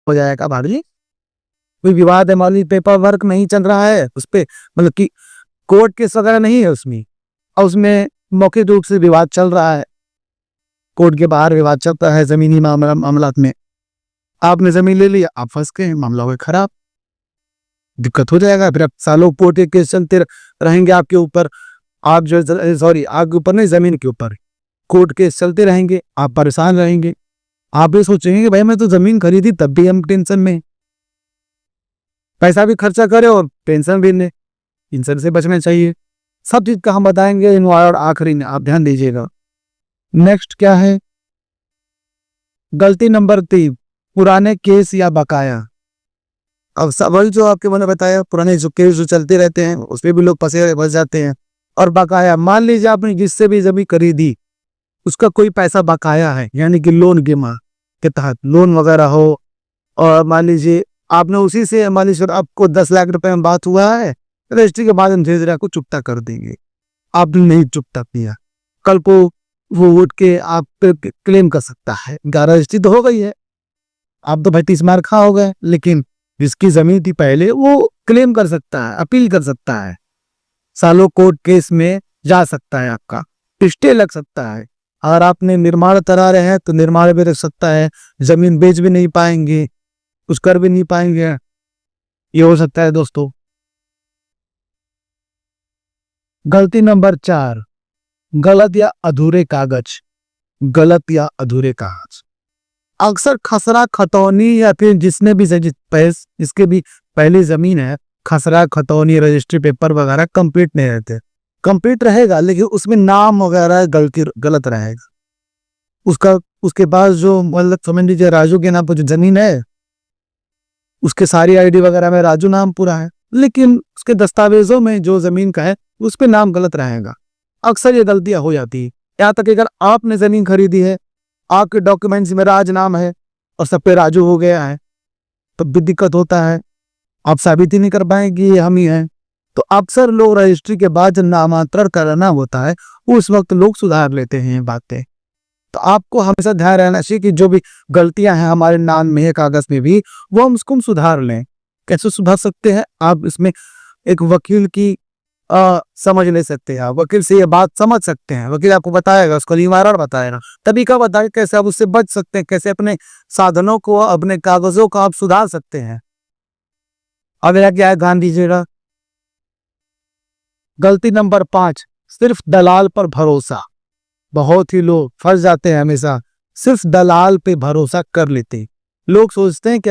हो जाएगा भाभी। कोई विवाद है, मान लीजिए पेपर वर्क नहीं चल रहा है उस पे, मतलब कि कोर्ट केस वगैरह नहीं है उसमें, और उसमें मौखिक रूप से विवाद चल रहा है, कोर्ट के बाहर विवाद चलता है जमीनी मामलात में, आपने जमीन ले लिया, आप फंस गए, मामला हो गया खराब, दिक्कत हो जाएगा। फिर आप सालों कोर्ट के केस चलते रहेंगे आपके ऊपर, आप जो सॉरी आपके ऊपर नहीं, जमीन के ऊपर कोर्ट केस चलते रहेंगे, आप परेशान रहेंगे। आप ये सोचेंगे कि भाई मैं तो जमीन खरीदी तब भी हम टेंशन में, पैसा भी खर्चा करें और टेंशन भी नहीं, टेंशन से बचना चाहिए। सब चीज का हम बताएंगे और आखिरी में आप ध्यान दीजिएगा। नेक्स्ट क्या है, गलती नंबर 3, पुराने केस या बकाया। अब सवाल जो आपके मैंने बताया, पुराने जो केस जो चलते रहते हैं उस पर भी लोग फंस जाते हैं। और बकाया, मान लीजिए आपने जिससे भी जमीन खरीदी उसका कोई पैसा बकाया है, यानी कि लोन के तहत लोन वगैरह हो, और मान लीजिए आपने उसी से, मान लीजिए आपको 10 लाख रुपए में बात हुआ है, रजिस्ट्री के बाद हम धीरे धीरे आपको चुकता कर देंगे, आपने नहीं चुकता किया, कल को वो उठ के आप पे क्लेम कर सकता है। रजिस्ट्री तो हो गई है, आप तो भाई 30 मार खा हो गए, लेकिन जिसकी जमीन थी पहले वो क्लेम कर सकता है, अपील कर सकता है, सालों कोर्ट केस में जा सकता है, आपका स्टे लग सकता है। अगर आपने निर्माण करा रहे हैं तो निर्माण भी रख सकता है, जमीन बेच भी नहीं पाएंगे, कुछ कर भी नहीं पाएंगे, ये हो सकता है दोस्तों। गलती नंबर 4, गलत या अधूरे कागज। गलत या अधूरे कागज अक्सर खसरा खतौनी या फिर जिसने भी जिसके भी पहली जमीन है, खसरा खतौनी रजिस्ट्री पेपर वगैरह कंप्लीट नहीं रहते, कंप्लीट रहेगा लेकिन उसमें नाम वगैरह गलत रहेगा उसका। उसके पास जो मतलब समझ लीजिए राजू के नाम पर जो जमीन है उसके सारी आईडी वगैरह में राजू नाम पूरा है, लेकिन उसके दस्तावेजों में जो जमीन का है उस पे नाम गलत रहेगा। अक्सर ये गलतियां हो जाती है। यहाँ तक अगर आपने जमीन खरीदी है, आपके डॉक्यूमेंट्स में राज नाम है और सब पे राजू हो गया है, तो भी दिक्कत होता है, आप साबित ही नहीं कर पाएंगे ये हम ही हैं। तो अक्सर लोग रजिस्ट्री के बाद जब नामांतरण कराना होता है उस वक्त लोग सुधार लेते हैं बातें। तो आपको हमेशा ध्यान रहना चाहिए कि जो भी गलतियां हैं हमारे नाम में है, कागज में भी, वो हम उसको सुधार लें। कैसे सुधार सकते हैं, आप इसमें एक वकील की समझ ले सकते हैं, आप वकील से ये बात समझ सकते हैं, वकील आपको बताएगा, उसको निवारण बताएगा, तरीका बताएगा कैसे आप उससे बच सकते हैं, कैसे अपने साधनों को, अपने कागजों को आप सुधार सकते हैं। अब यह क्या है, ध्यान दीजिएगा। गलती नंबर 5, सिर्फ दलाल पर भरोसा। बहुत ही लोग फंस जाते हैं, हमेशा सिर्फ दलाल पे भरोसा कर लेते हैं। लोग सोचते हैं कि